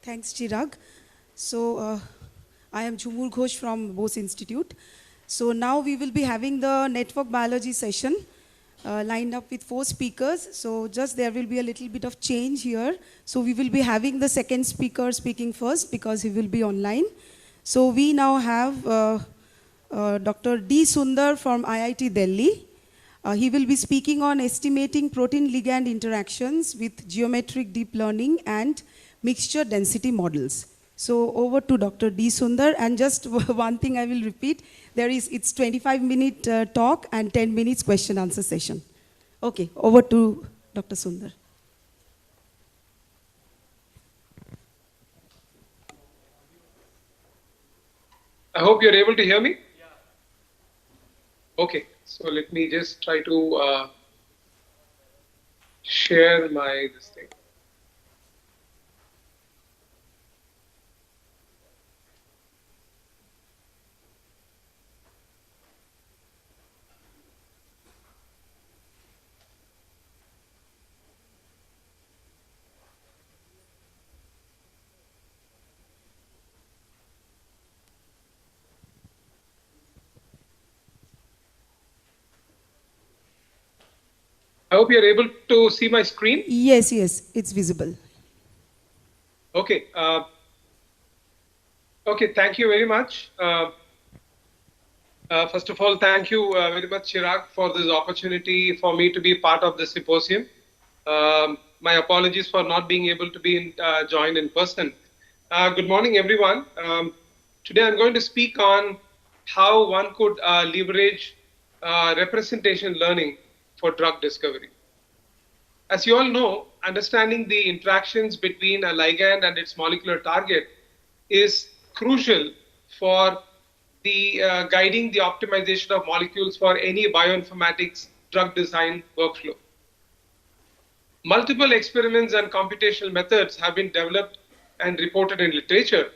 Thanks, Chirag. So, I am Jhumur Ghosh from Bose Institute. So now we will be having the network biology session lined up with 4 speakers. So just there will be a little bit of change here. So we will be having the second speaker speaking first because he will be online. So we now have Dr. D. Sundar from IIT Delhi. He will be speaking on estimating protein-ligand interactions with geometric deep learning and mixture density models. So over to Dr. D. Sundar, and just one thing I will repeat, it's 25-minute talk and 10 minutes question answer session. Okay, over to Dr. Sundar. I hope you're able to hear me. Okay, so let me just try to share this thing. I hope you're able to see my screen. Yes, it's visible. Okay. Okay, thank you very much. First of all, thank you very much, Chirag, for this opportunity for me to be part of the symposium. My apologies for not being able to be joined in person. Good morning, everyone. Today I'm going to speak on how one could leverage representation learning for drug discovery. As you all know, understanding the interactions between a ligand and its molecular target is crucial for guiding the optimization of molecules for any bioinformatics drug design workflow. Multiple experiments and computational methods have been developed and reported in literature,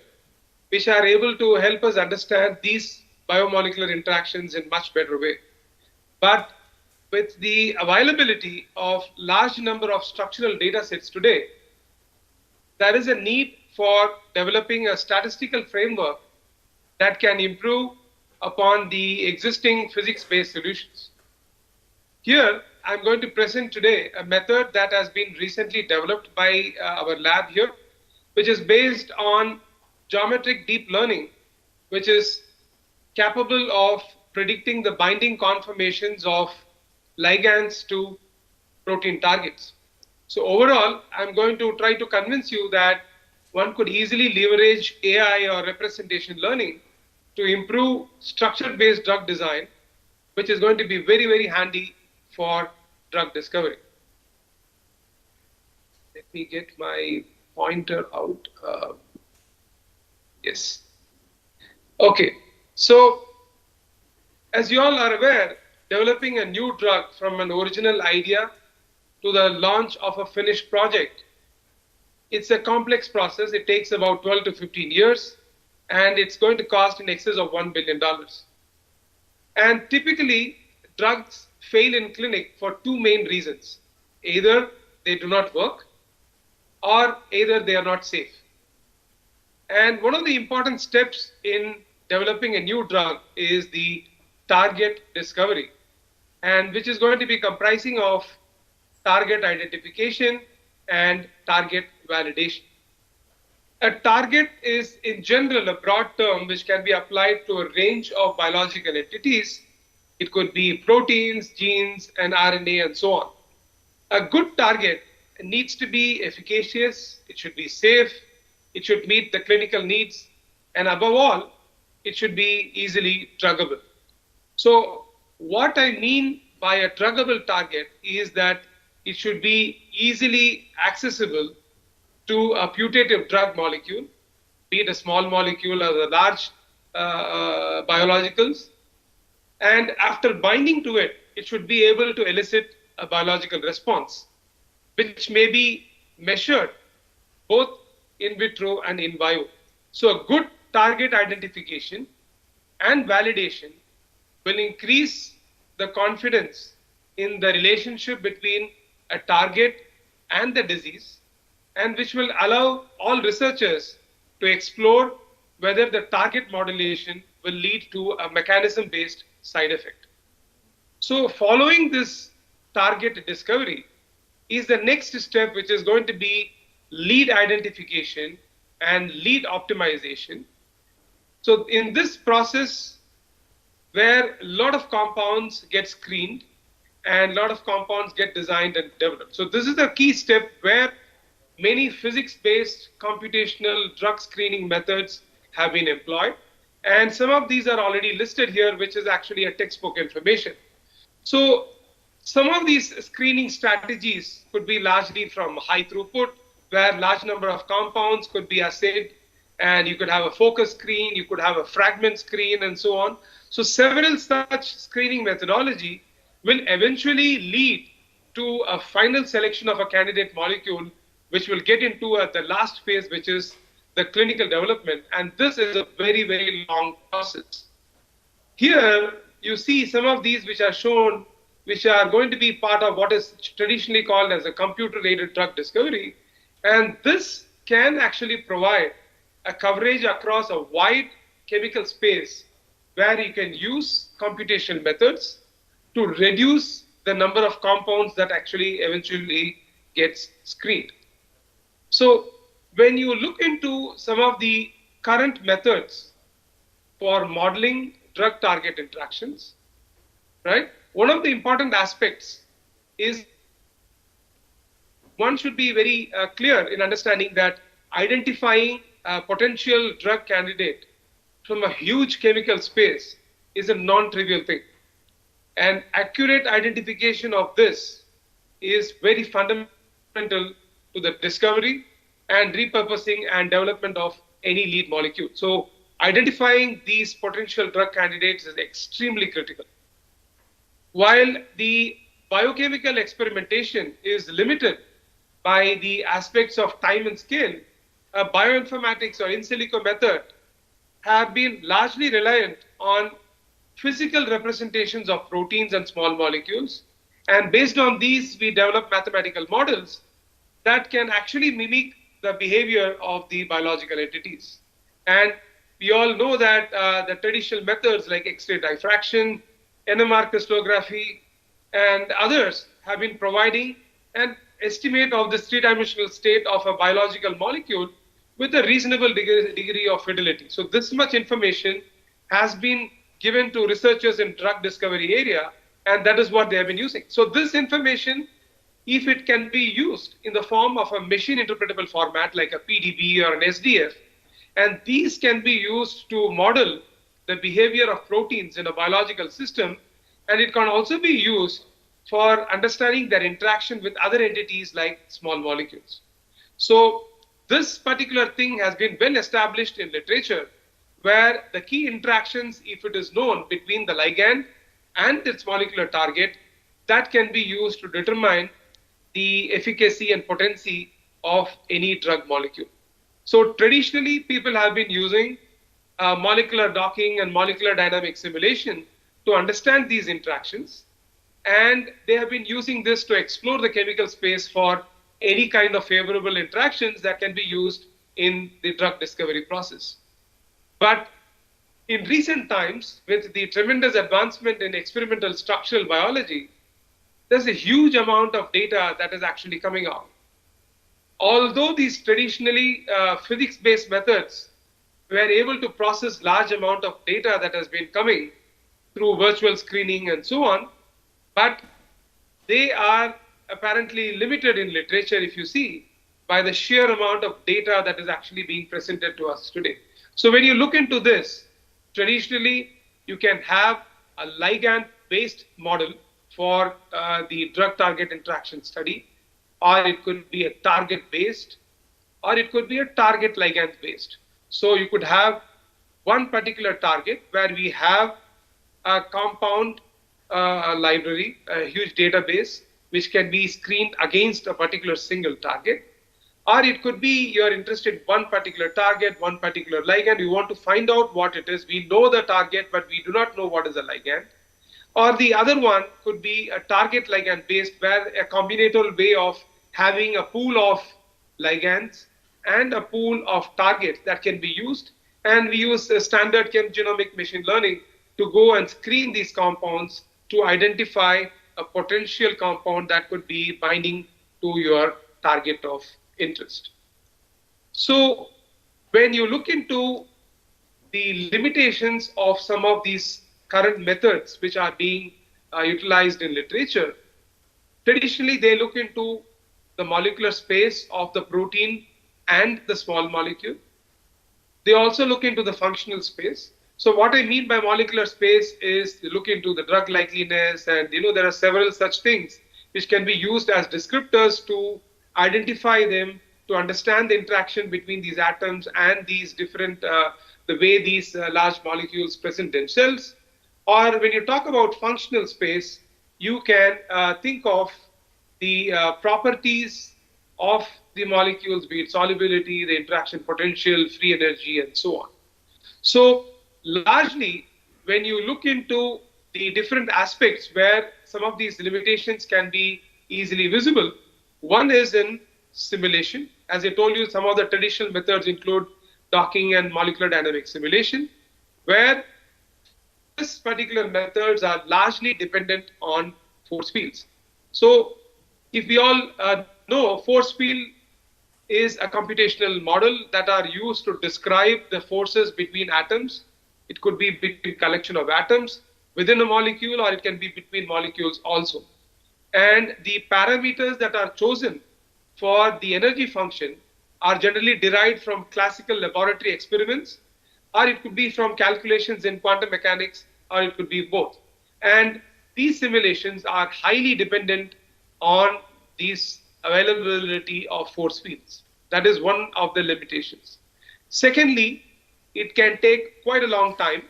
which are able to help us understand these biomolecular interactions in much better way. But with the availability of large number of structural data sets today, there is a need for developing a statistical framework that can improve upon the existing physics-based solutions. Here, I'm going to present today a method that has been recently developed by our lab here, which is based on geometric deep learning, which is capable of predicting the binding conformations of ligands to protein targets. So overall, I'm going to try to convince you that one could easily leverage AI or representation learning to improve structure-based drug design, which is going to be very, very handy for drug discovery. Let me get my pointer out. Yes. Okay. So, as you all are aware, developing a new drug from an original idea to the launch of a finished project, it's a complex process. It takes about 12 to 15 years, and it's going to cost in excess of $1 billion. And typically, drugs fail in clinic for 2 main reasons. Either they do not work, or either they are not safe. And one of the important steps in developing a new drug is the target discovery, and which is going to be comprising of target identification and target validation. A target is in general a broad term which can be applied to a range of biological entities. It could be proteins, genes, and RNA, and so on. A good target needs to be efficacious, it should be safe, it should meet the clinical needs, and above all, it should be easily druggable. So what I mean by a druggable target is that it should be easily accessible to a putative drug molecule, be it a small molecule or a large biologicals. And after binding to it, it should be able to elicit a biological response, which may be measured both in vitro and in vivo. So a good target identification and validation will increase the confidence in the relationship between a target and the disease, and which will allow all researchers to explore whether the target modulation will lead to a mechanism-based side effect. So following this target discovery is the next step, which is going to be lead identification and lead optimization. So in this process, where a lot of compounds get screened and a lot of compounds get designed and developed. So this is the key step where many physics-based computational drug screening methods have been employed. And some of these are already listed here, which is actually a textbook information. So some of these screening strategies could be largely from high throughput, where large number of compounds could be assayed, and you could have a focus screen, you could have a fragment screen, and so on. So several such screening methodology will eventually lead to a final selection of a candidate molecule, which will get into the last phase, which is the clinical development. And this is a very, very long process. Here, you see some of these which are shown, which are going to be part of what is traditionally called as a computer-aided drug discovery. And this can actually provide a coverage across a wide chemical space where you can use computational methods to reduce the number of compounds that actually eventually gets screened. So when you look into some of the current methods for modeling drug target interactions, right? One of the important aspects is one should be very clear in understanding that identifying a potential drug candidate from a huge chemical space is a non-trivial thing. And accurate identification of this is very fundamental to the discovery and repurposing and development of any lead molecule. So identifying these potential drug candidates is extremely critical. While the biochemical experimentation is limited by the aspects of time and scale, bioinformatics or in silico method have been largely reliant on physical representations of proteins and small molecules. And based on these, we develop mathematical models that can actually mimic the behavior of the biological entities. And we all know that the traditional methods like X-ray diffraction, NMR crystallography, and others have been providing an estimate of the three-dimensional state of a biological molecule with a reasonable degree of fidelity. So this much information has been given to researchers in drug discovery area, and that is what they have been using. So this information, if it can be used in the form of a machine interpretable format like a PDB or an SDF, and these can be used to model the behavior of proteins in a biological system, and it can also be used for understanding their interaction with other entities like small molecules. So this particular thing has been well established in literature, where the key interactions, if it is known between the ligand and its molecular target, that can be used to determine the efficacy and potency of any drug molecule. So traditionally, people have been using molecular docking and molecular dynamic simulation to understand these interactions. And they have been using this to explore the chemical space for any kind of favorable interactions that can be used in the drug discovery process. But in recent times, with the tremendous advancement in experimental structural biology, there's a huge amount of data that is actually coming out. Although these traditionally physics-based methods were able to process large amount of data that has been coming through virtual screening and so on, but they are apparently limited in literature, if you see, by the sheer amount of data that is actually being presented to us today. So when you look into this, traditionally, you can have a ligand-based model for the drug target interaction study, or it could be a target-based, or it could be a target ligand-based. So you could have one particular target where we have a compound library, a huge database, which can be screened against a particular single target. Or it could be you're interested in one particular target, one particular ligand. You want to find out what it is. We know the target, but we do not know what is the ligand. Or the other one could be a target ligand based, where a combinatorial way of having a pool of ligands and a pool of targets that can be used. And we use standard genomic machine learning to go and screen these compounds to identify a potential compound that could be binding to your target of interest. So when you look into the limitations of some of these current methods which are being utilized in literature, traditionally they look into the molecular space of the protein and the small molecule. They also look into the functional space. So what I mean by molecular space is they look into the drug likeliness, and there are several such things which can be used as descriptors to identify them, to understand the interaction between these atoms and these different, the way these large molecules present themselves. Or when you talk about functional space, you can think of the properties of the molecules, be it solubility, the interaction potential, free energy, and so on. So largely, when you look into the different aspects where some of these limitations can be easily visible, one is in simulation. As I told you, some of the traditional methods include docking and molecular dynamic simulation, where this particular methods are largely dependent on force fields. So if we all know, force field is a computational model that are used to describe the forces between atoms. It could be between collection of atoms within a molecule, or it can be between molecules also. And the parameters that are chosen for the energy function are generally derived from classical laboratory experiments, or it could be from calculations in quantum mechanics, or it could be both. And these simulations are highly dependent on these availability of force fields. That is one of the limitations. Secondly, it can take quite a long time,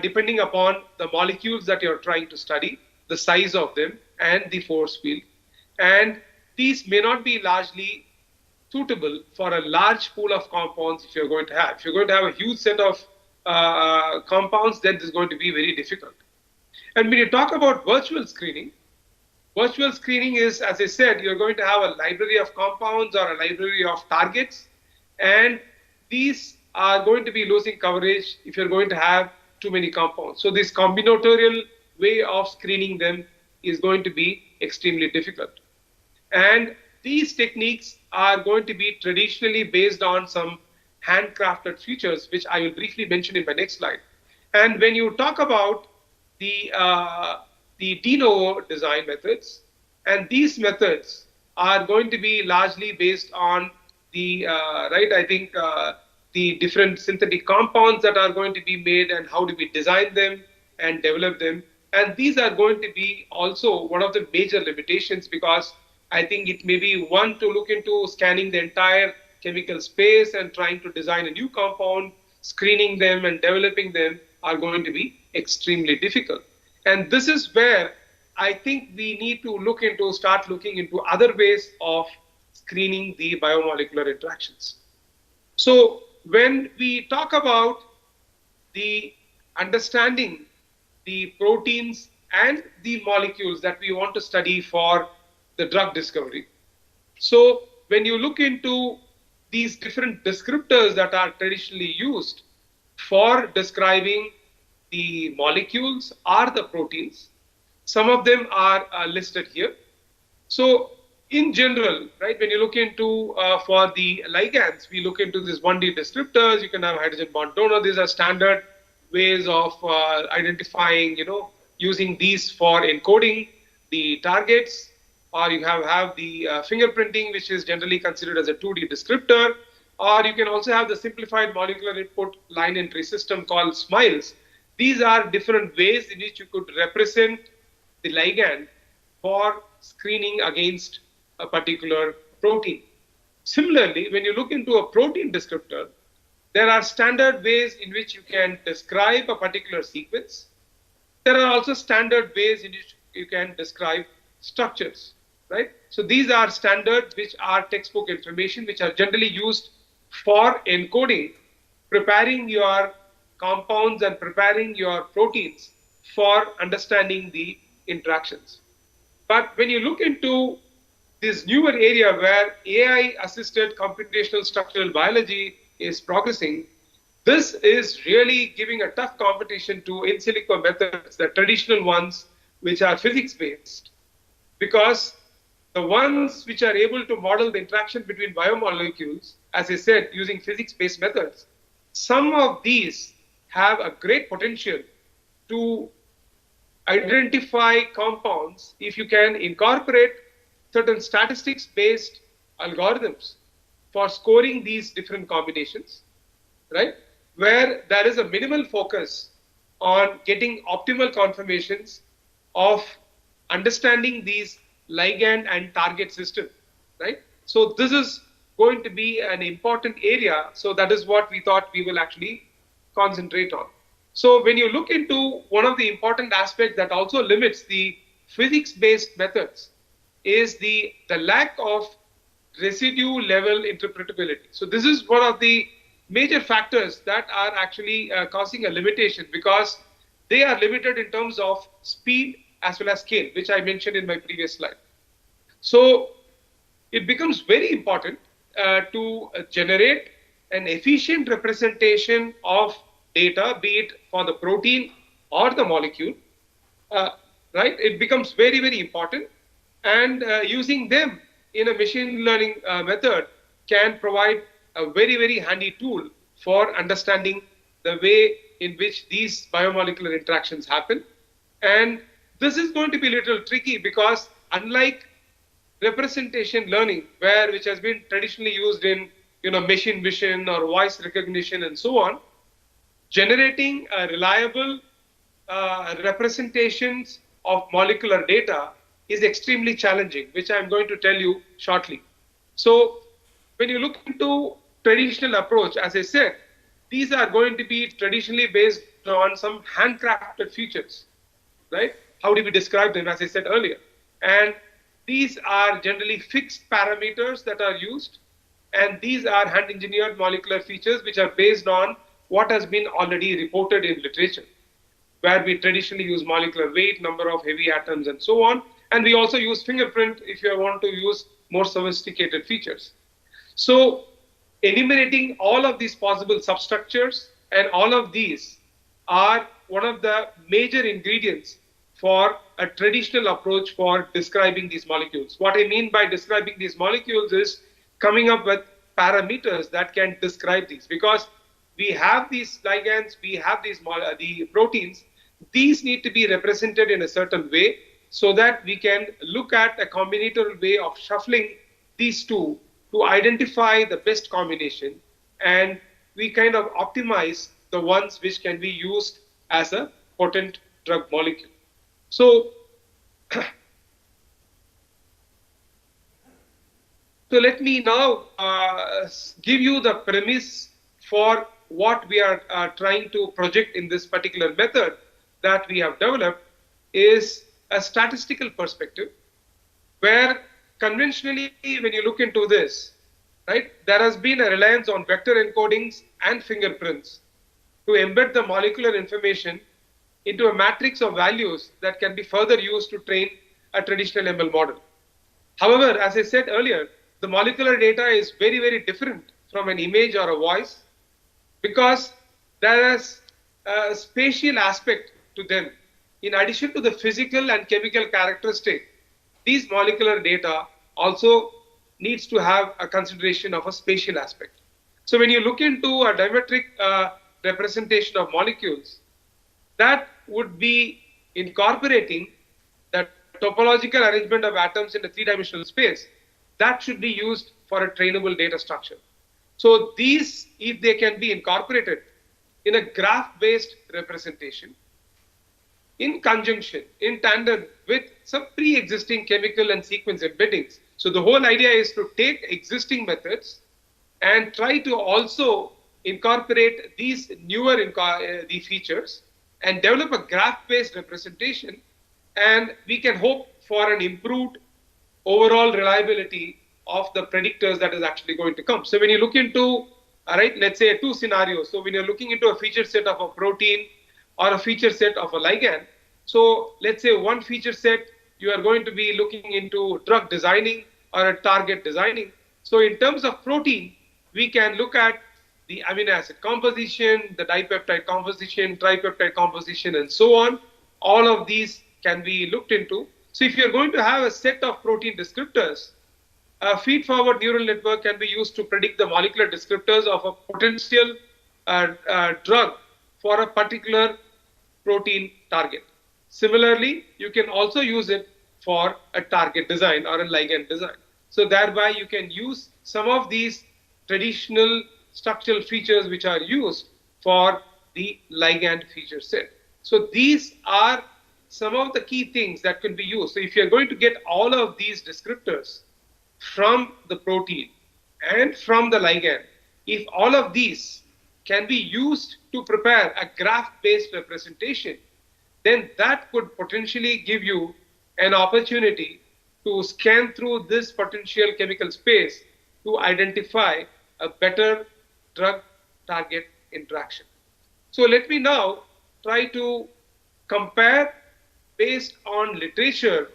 depending upon the molecules that you're trying to study, the size of them, and the force field. And these may not be largely suitable for a large pool of compounds if you're going to have. If you're going to have a huge set of compounds, then this is going to be very difficult. And when you talk about virtual screening is, as I said, you're going to have a library of compounds or a library of targets, and these are going to be losing coverage if you're going to have too many compounds. So this combinatorial way of screening them is going to be extremely difficult. And these techniques are going to be traditionally based on some handcrafted features, which I will briefly mention in my next slide. And when you talk about the de novo design methods, and these methods are going to be largely based on the the different synthetic compounds that are going to be made and how do we design them and develop them. And these are going to be also one of the major limitations, because I think it may be one to look into scanning the entire chemical space and trying to design a new compound, screening them and developing them are going to be extremely difficult. And this is where I think we need to start looking into other ways of screening the biomolecular interactions. So when we talk about the understanding the proteins and the molecules that we want to study for the drug discovery. So when you look into these different descriptors that are traditionally used for describing the molecules or the proteins, some of them are listed here. So in general, right, when you look into for the ligands, we look into these 1D descriptors. You can have hydrogen bond donor. These are standard ways of identifying, using these for encoding the targets. Or you have the fingerprinting, which is generally considered as a 2D descriptor. Or you can also have the simplified molecular input line entry system called SMILES. These are different ways in which you could represent the ligand for screening against a particular protein. Similarly, when you look into a protein descriptor, there are standard ways in which you can describe a particular sequence. There are also standard ways in which you can describe structures, right? So these are standard, which are textbook information, which are generally used for encoding, preparing your compounds and preparing your proteins for understanding the interactions. But when you look into this newer area where AI-assisted computational structural biology is progressing, this is really giving a tough competition to in silico methods, the traditional ones which are physics-based, because the ones which are able to model the interaction between biomolecules, as I said, using physics-based methods, some of these have a great potential to identify compounds if you can incorporate certain statistics-based algorithms for scoring these different combinations, right? Where there is a minimal focus on getting optimal conformations of understanding these ligand and target system, right? So this is going to be an important area. So that is what we thought we will actually concentrate on. So when you look into one of the important aspects that also limits the physics-based methods is the lack of residue level interpretability. So this is one of the major factors that are actually causing a limitation, because they are limited in terms of speed as well as scale, which I mentioned in my previous slide. So it becomes very important to generate an efficient representation of data, be it for the protein or the molecule, right? It becomes very, very important. And using them in a machine learning method can provide a very, very handy tool for understanding the way in which these biomolecular interactions happen. And this is going to be a little tricky because unlike representation learning, which has been traditionally used in machine vision or voice recognition and so on, generating reliable representations of molecular data is extremely challenging, which I'm going to tell you shortly. So when you look into traditional approach, as I said, these are going to be traditionally based on some handcrafted features, right? How do we describe them, as I said earlier? And these are generally fixed parameters that are used, and these are hand-engineered molecular features which are based on what has been already reported in literature, where we traditionally use molecular weight, number of heavy atoms, and so on. And we also use fingerprint if you want to use more sophisticated features. So enumerating all of these possible substructures and all of these are one of the major ingredients for a traditional approach for describing these molecules. What I mean by describing these molecules is coming up with parameters that can describe these, because we have these ligands, we have these the proteins. These need to be represented in a certain way so that we can look at a combinatorial way of shuffling these two to identify the best combination, and we kind of optimize the ones which can be used as a potent drug molecule. So, let me now give you the premise for what we are trying to project in this particular method that we have developed is a statistical perspective, where conventionally, when you look into this, right, there has been a reliance on vector encodings and fingerprints to embed the molecular information into a matrix of values that can be further used to train a traditional ML model. However, as I said earlier, the molecular data is very, very different from an image or a voice, because there is a spatial aspect to them. In addition to the physical and chemical characteristic, these molecular data also needs to have a consideration of a spatial aspect. So when you look into a diametric representation of molecules, that would be incorporating the topological arrangement of atoms in a three-dimensional space. That should be used for a trainable data structure. So these, if they can be incorporated in a graph-based representation, in conjunction, in tandem with some pre-existing chemical and sequence embeddings. So the whole idea is to take existing methods and try to also incorporate these newer the features and develop a graph-based representation, and we can hope for an improved overall reliability of the predictors that is actually going to come. So when you look into, let's say two scenarios. So when you're looking into a feature set of a protein or a feature set of a ligand, so let's say one feature set, you are going to be looking into drug designing, or a target designing. So in terms of protein, we can look at the amino acid composition, the dipeptide composition, tripeptide composition, and so on. All of these can be looked into. So if you're going to have a set of protein descriptors, a feed-forward neural network can be used to predict the molecular descriptors of a potential drug for a particular protein target. Similarly, you can also use it for a target design or a ligand design. So thereby you can use some of these traditional structural features which are used for the ligand feature set. So these are some of the key things that can be used. So if you're going to get all of these descriptors from the protein and from the ligand, if all of these can be used to prepare a graph-based representation, then that could potentially give you an opportunity to scan through this potential chemical space to identify a better drug target interaction. So let me now try to compare, based on literature,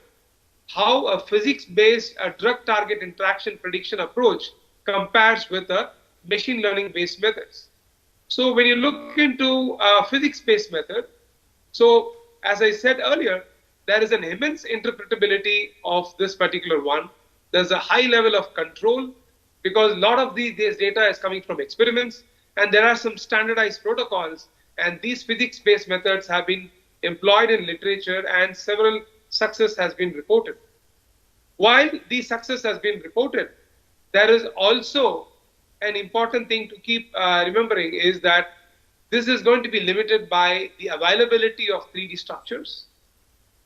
how a physics-based drug target interaction prediction approach compares with a machine learning-based methods. So when you look into a physics-based method, so as I said earlier, there is an immense interpretability of this particular one. There's a high level of control because a lot of this data is coming from experiments, and there are some standardized protocols, and these physics-based methods have been employed in literature, and several success has been reported. While the success has been reported, there is also an important thing to keep remembering is that this is going to be limited by the availability of 3D structures,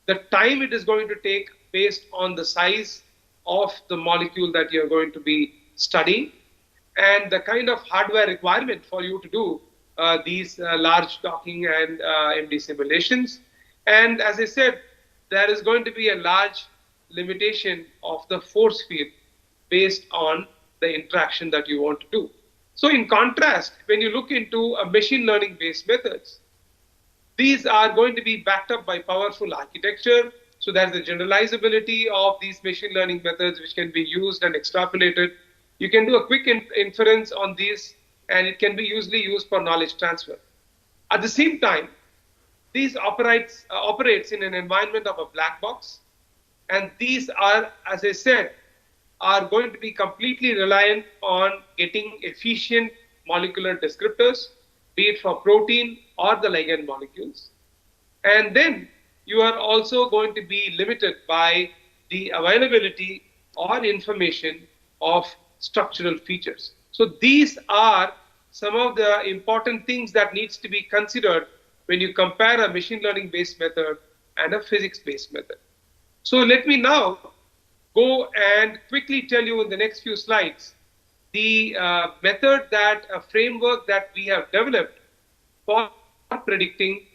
the time it is going to take based on the size of the molecule that you're going to be studying, and the kind of hardware requirement for you to do these large docking and MD simulations. And as I said, there is going to be a large limitation of the force field based on the interaction that you want to do. So in contrast, when you look into a machine learning based methods, these are going to be backed up by powerful architecture. So there's the generalizability of these machine learning methods which can be used and extrapolated. You can do a quick inference on these, and it can be usually used for knowledge transfer. At the same time, these operates in an environment of a black box, and these are, as I said, are going to be completely reliant on getting efficient molecular descriptors, be it for protein or the ligand molecules. And then you are also going to be limited by the availability or information of structural features. So these are some of the important things that needs to be considered when you compare a machine learning based method and a physics based method. So let me now go and quickly tell you in the next few slides the method that a framework that we have developed for predicting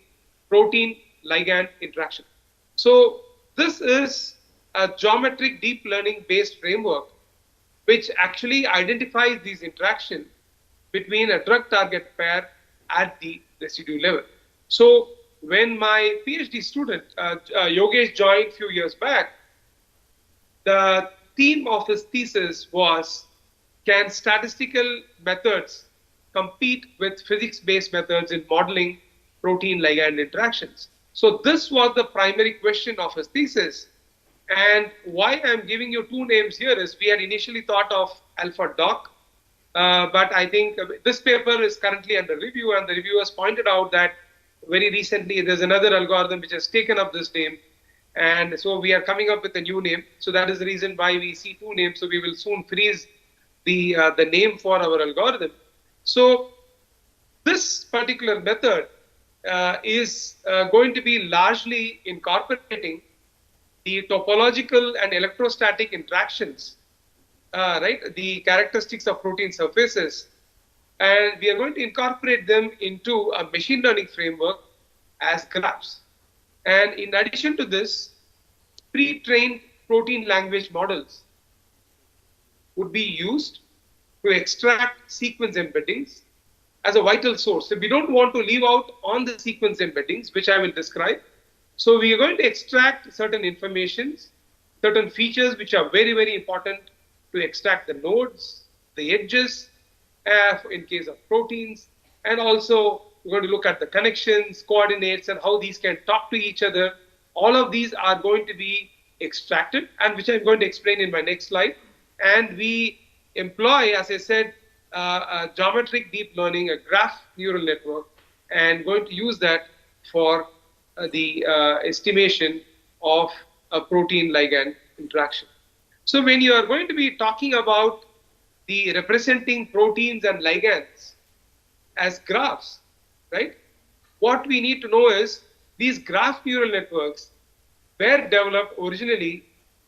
protein ligand interaction. So this is a geometric deep learning based framework which actually identifies these interactions between a drug target pair at the residue level. So when my PhD student Yogesh joined a few years back, the theme of his thesis was, can statistical methods compete with physics-based methods in modeling protein-ligand interactions? So this was the primary question of his thesis. And why I'm giving you two names here is we had initially thought of AlphaDoc, but I think this paper is currently under review, and the reviewers pointed out that very recently there's another algorithm which has taken up this name. And so we are coming up with a new name. So that is the reason why we see two names. So we will soon freeze the name for our algorithm. So this particular method is going to be largely incorporating the topological and electrostatic interactions, right? The characteristics of protein surfaces. And we are going to incorporate them into a machine learning framework as graphs. And in addition to this, pre-trained protein language models would be used to extract sequence embeddings as a vital source. So we don't want to leave out on the sequence embeddings, which I will describe. So we are going to extract certain informations certain features which are very, very important to extract the nodes, the edges, in case of proteins, and also we're going to look at the connections, coordinates, and how these can talk to each other. All of these are going to be extracted, and which I'm going to explain in my next slide. And we employ, as I said, a geometric deep learning, a graph neural network, and going to use that for the estimation of a protein-ligand interaction. So when you are going to be talking about the representing proteins and ligands as graphs, right? What we need to know is these graph neural networks were developed originally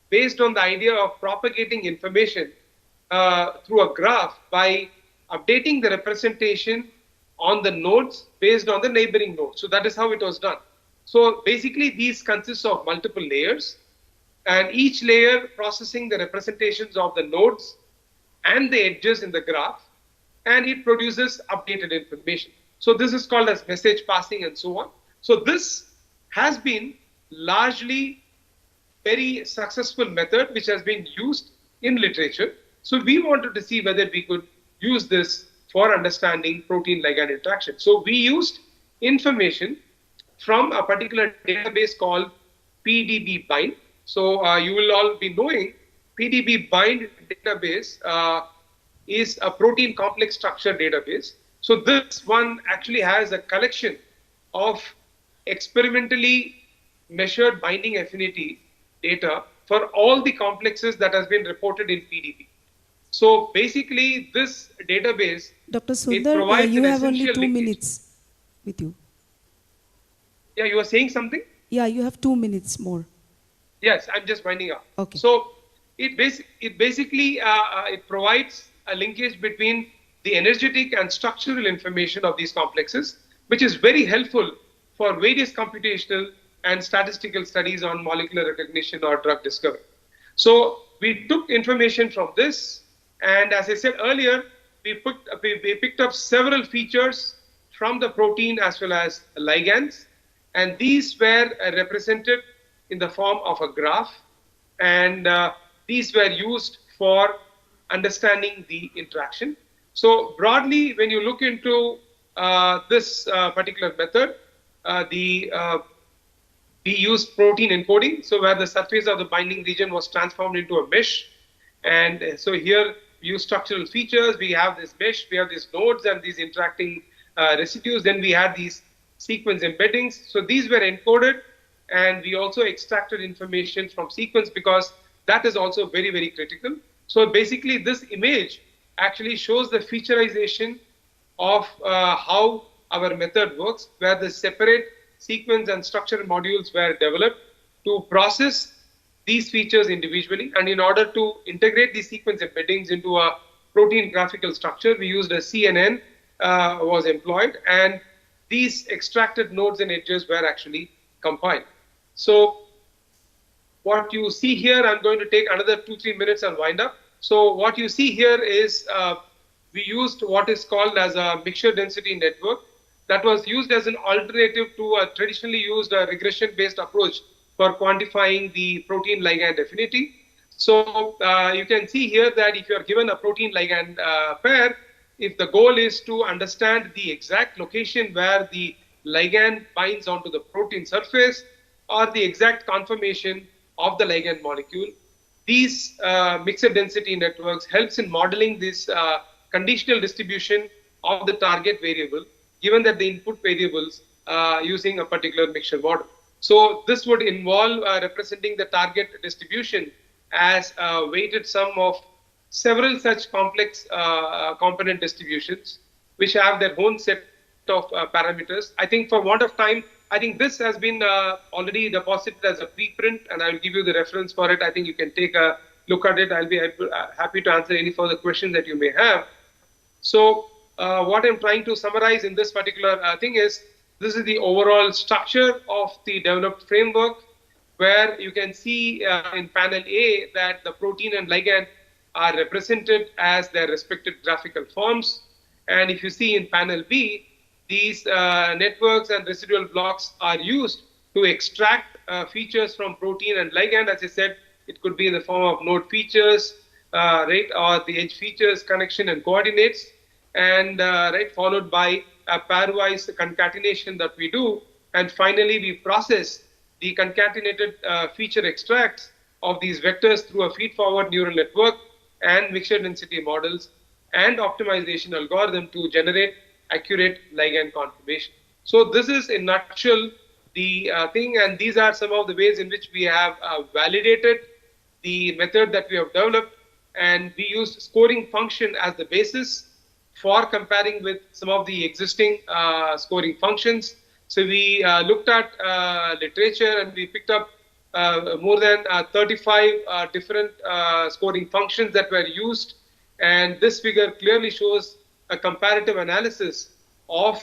based on the idea of propagating information through a graph by updating the representation on the nodes based on the neighboring nodes. So that is how it was done. So basically these consist of multiple layers, and each layer processing the representations of the nodes and the edges in the graph, and it produces updated information. So this is called as message passing and so on. So this has been largely very successful method which has been used in literature. So we wanted to see whether we could use this for understanding protein-ligand interaction. So we used information from a particular database called PDBIO. So you will all be knowing PDBIO database is a protein complex structure database. So this one actually has a collection of experimentally measured binding affinity data for all the complexes that has been reported in PDB. So basically this database, Dr. Sundar, you have only 2 minutes with you. Yeah, you were saying something? Yeah, you have 2 minutes more. Yes, I'm just winding up. Okay. So it basically it provides a linkage between the energetic and structural information of these complexes, which is very helpful for various computational and statistical studies on molecular recognition or drug discovery. So we took information from this, and as I said earlier, we picked up several features from the protein as well as ligands, and these were represented in the form of a graph, and these were used for understanding the interaction. So broadly, when you look into this particular method, we used protein encoding, so where the surface of the binding region was transformed into a mesh. And so here we use structural features. We have this mesh, we have these nodes and these interacting residues. Then we had these sequence embeddings. So these were encoded, and we also extracted information from sequence because that is also very, very critical. So basically this image actually shows the featureization of how our method works, where the separate sequence and structure modules were developed to process these features individually. And in order to integrate these sequence embeddings into a protein graphical structure, we used a CNN was employed, and these extracted nodes and edges were actually compiled. So what you see here, I'm going to take another 2-3 minutes and wind up. So what you see here is we used what is called as a mixture density network that was used as an alternative to a traditionally used regression-based approach for quantifying the protein-ligand affinity. So you can see here that if you are given a protein-ligand pair, if the goal is to understand the exact location where the ligand binds onto the protein surface or the exact conformation of the ligand molecule, these mixed density networks helps in modeling this conditional distribution of the target variable, given that the input variables using a particular mixture model. So this would involve representing the target distribution as a weighted sum of several such complex component distributions, which have their own set of parameters. I think for want of time, I think this has been already deposited as a preprint, and I will give you the reference for it. I think you can take a look at it. I'll be happy to answer any further questions that you may have. So what I'm trying to summarize in this particular thing is, this is the overall structure of the developed framework, where you can see in panel A that the protein and ligand are represented as their respective graphical forms. And if you see in panel B, these networks and residual blocks are used to extract features from protein and ligand, as I said, It could be in the form of node features, right, or the edge features, connection and coordinates, and right, followed by a pairwise concatenation that we do, and finally we process the concatenated feature extracts of these vectors through a feed-forward neural network and mixture density models and optimization algorithm to generate accurate ligand conformation. So this is in nutshell the thing, and these are some of the ways in which we have validated the method that we have developed, and we use scoring function as the basis for comparing with some of the existing scoring functions. So we looked at literature and we picked up more than 35 different scoring functions that were used, and this figure clearly shows a comparative analysis of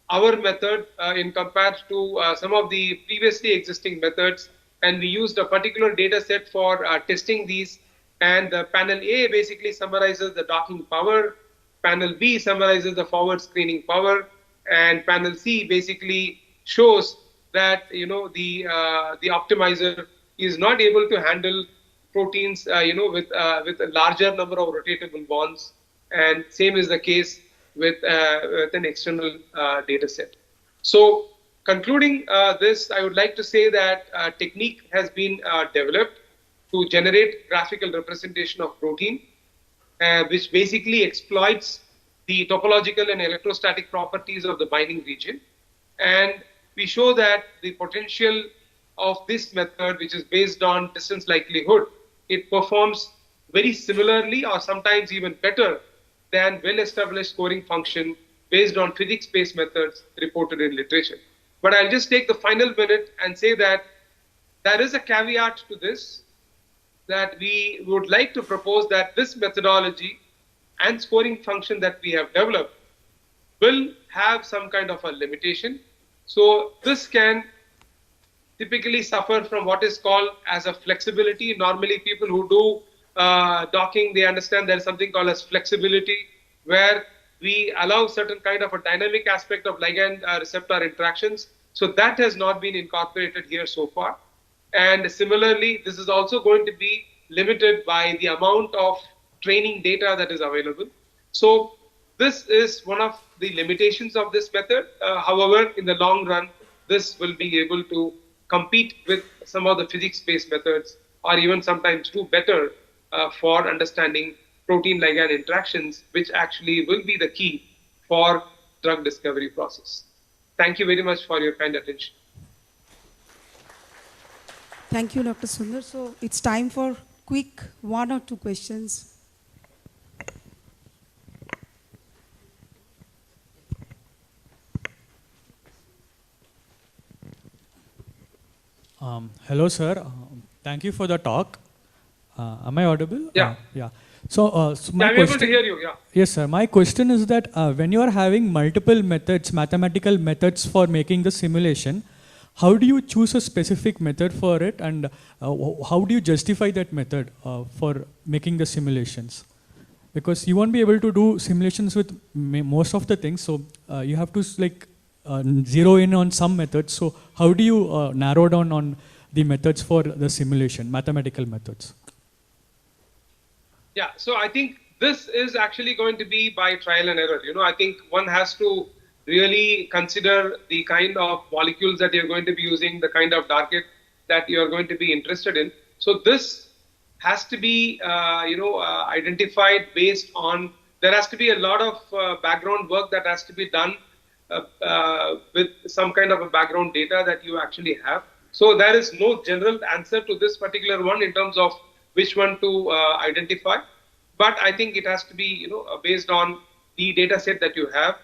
our method in compared to some of the previously existing methods, and we used a particular data set for testing these, and panel A basically summarizes the docking power, panel B summarizes the forward screening power, and panel C basically shows that the optimizer is not able to handle proteins with a larger number of rotatable bonds, and same is the case with an external data set. So concluding this, I would like to say that a technique has been developed to generate graphical representation of protein, which basically exploits the topological and electrostatic properties of the binding region. And we show that the potential of this method, which is based on distance likelihood, it performs very similarly or sometimes even better than well-established scoring function based on physics-based methods reported in literature. But I'll just take the final minute and say that there is a caveat to this, that we would like to propose that this methodology and scoring function that we have developed will have some kind of a limitation. So this can typically suffer from what is called as a flexibility. Normally people who do docking, they understand there is something called as flexibility, where we allow certain kind of a dynamic aspect of ligand receptor interactions. So that has not been incorporated here so far. And similarly, this is also going to be limited by the amount of training data that is available. So this is one of the limitations of this method. However, in the long run, this will be able to compete with some of the physics-based methods, or even sometimes do better for understanding protein-ligand interactions, which actually will be the key for drug discovery process. Thank you very much for your kind attention. Thank you, Dr. Sundar. So it's time for quick 1 or 2 questions. Hello, sir. Thank you for the talk. Am I audible? Yeah. Yeah. So, my I'm question, able to hear you. Yeah. Yes, sir. My question is that when you are having multiple methods, mathematical methods for making the simulation, how do you choose a specific method for it, and how do you justify that method for making the simulations? Because you won't be able to do simulations with most of the things, so you have to zero in on some methods. So how do you narrow down on the methods for the simulation, mathematical methods? Yeah, so I think this is actually going to be by trial and error. I think one has to really consider the kind of molecules that you're going to be using, the kind of target that you're going to be interested in. So this has to be, identified based on, there has to be a lot of background work that has to be done with some kind of a background data that you actually have. So there is no general answer to this particular one in terms of which one to identify, but I think it has to be based on the data set that you have.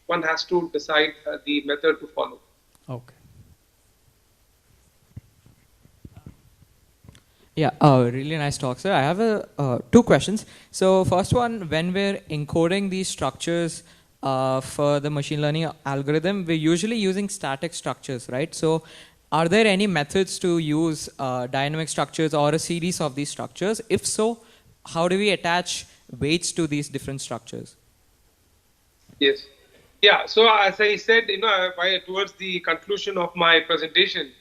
One has to decide the method to follow. Okay. Yeah, really nice talk, sir. I have 2 questions. So first one, when we're encoding these structures for the machine learning algorithm, we're usually using static structures, right? So are there any methods to use dynamic structures or a series of these structures? If so, how do we attach weights to these different structures? Yes. Yeah, so as I said, towards the conclusion of my presentation,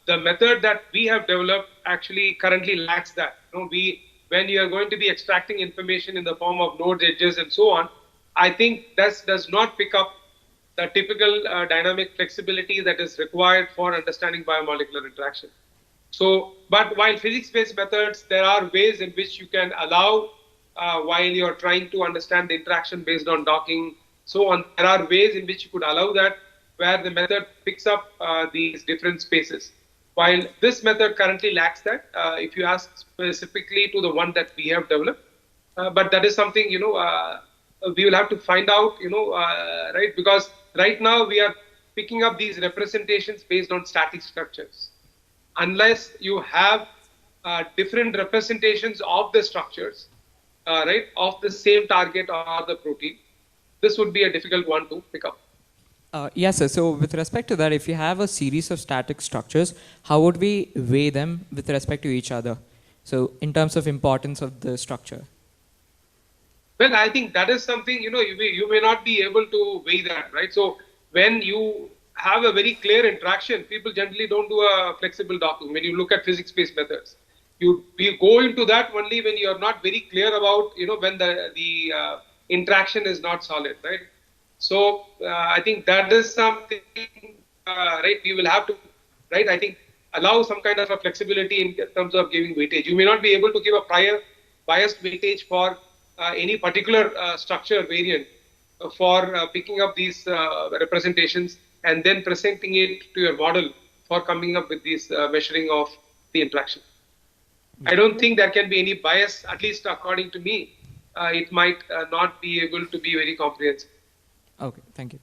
the method that we have developed actually currently lacks that. When you are going to be extracting information in the form of nodes, edges, and so on, I think that does not pick up the typical dynamic flexibility that is required for understanding biomolecular interaction. So, but while physics-based methods, there are ways in which you can allow, while you're trying to understand the interaction based on docking, so on, there are ways in which you could allow that, where the method picks up these different spaces. While this method currently lacks that, if you ask specifically to the one that we have developed, but that is something, we will have to find out, right? Because right now we are picking up these representations based on static structures. Unless you have different representations of the structures, right, of the same target or the protein, this would be a difficult one to pick up. Yes, sir. So with respect to that, if you have a series of static structures, how would we weigh them with respect to each other? So in terms of importance of the structure. Well, I think that is something, you may not be able to weigh that, right? So when you have a very clear interaction, people generally don't do a flexible docking. When you look at physics-based methods, we go into that only when you are not very clear about, when the interaction is not solid, right? So I think that is something, right, we will have to, right, I think allow some kind of a flexibility in terms of giving weightage. You may not be able to give a prior biased weightage for any particular structure variant for picking up these representations and then presenting it to your model for coming up with these measuring of the interaction. I don't think there can be any bias, at least according to me. It might not be able to be very comprehensive. Okay, thank you.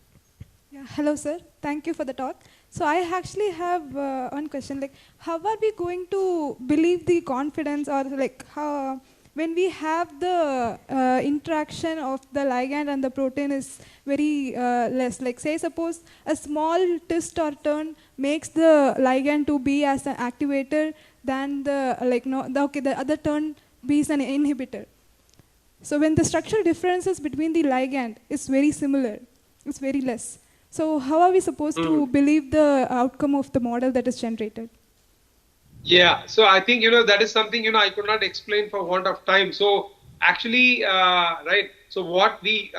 Yeah, hello, sir. Thank you for the talk. So I actually have one question. Like, how are we going to believe the confidence, or like how when we have the interaction of the ligand and the protein is very less? Like, say, suppose a small twist or turn makes the ligand to be as an activator than the the other turn be as an inhibitor. So when the structural differences between the ligand is very similar, it's very less. So how are we supposed to believe the outcome of the model that is generated? Yeah, so I think, that is something, I could not explain for want of time. So actually, right, so what we,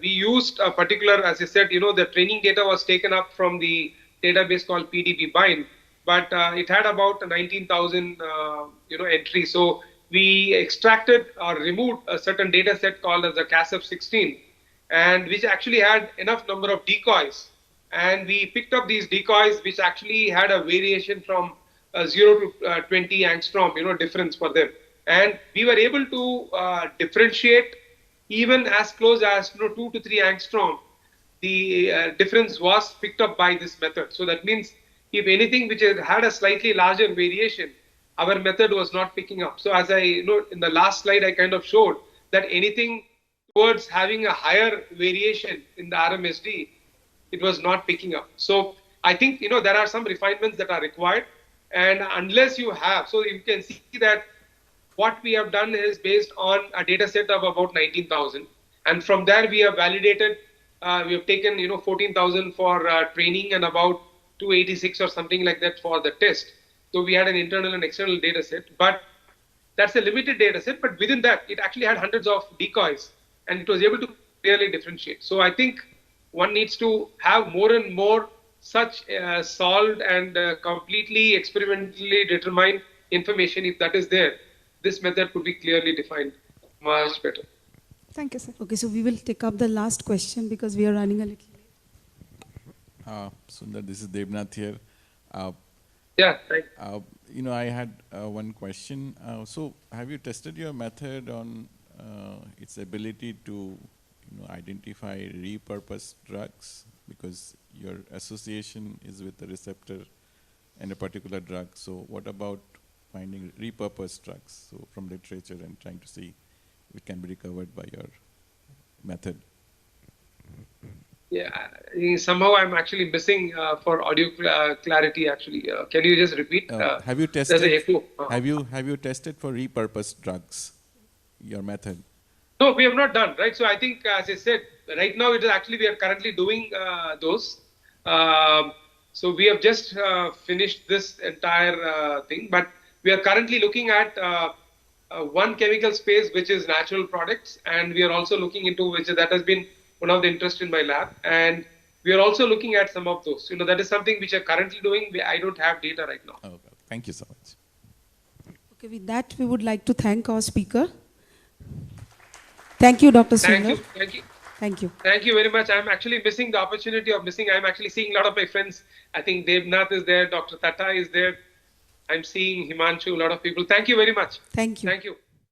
we used a particular, as I said, the training data was taken up from the database called BDBIO, but it had about 19,000, entries. So we extracted or removed a certain data set called as the CASF16, and which actually had enough number of decoys. And we picked up these decoys, which actually had a variation from 0 to 20 angstrom, difference for them. And we were able to differentiate even as close as 2 to 3 angstrom. The difference was picked up by this method. So that means if anything which had a slightly larger variation, our method was not picking up. So as in the last slide, I kind of showed that anything towards having a higher variation in the RMSD, it was not picking up. So I think, there are some refinements that are required. And unless you have, so you can see that what we have done is based on a data set of about 19,000. And from there, we have validated, we have taken, 14,000 for training and about 286 or something like that for the test. So we had an internal and external data set, but that's a limited data set. But within that, it actually had hundreds of decoys, and it was able to clearly differentiate. So I think one needs to have more and more such solved and completely experimentally determined information. If that is there, this method could be clearly defined much better. Thank you, sir. Okay, so we will take up the last question because we are running a little late. Sundar, this is Devnath here. Yeah, right. I had one question. So have you tested your method on its ability to identify repurposed drugs? Because your association is with the receptor and a particular drug. So what about finding repurposed drugs? So from literature and trying to see if it can be recovered by your method. Yeah, somehow I'm actually missing for audio clarity. Actually, can you just repeat? Have you tested? There's an echo. Have you tested for repurposed drugs? Your method? No, we have not done, right? So I think, as I said, right now it is actually we are currently doing those. So we have just finished this entire thing, but we are currently looking at one chemical space which is natural products, and we are also looking into which that has been one of the interest in my lab, and we are also looking at some of those. That is something which we are currently doing. I don't have data right now. Okay. Thank you so much. Okay, with that, we would like to thank our speaker. Thank you, Dr. Thank Sundar. you. Thank you. Thank you. Thank you very much. I'm actually missing the opportunity of missing. I'm actually seeing a lot of my friends. I think Devnath is there, Dr. Tata is there. I'm seeing Himanshu, a lot of people. Thank you very much. Thank you. Thank you.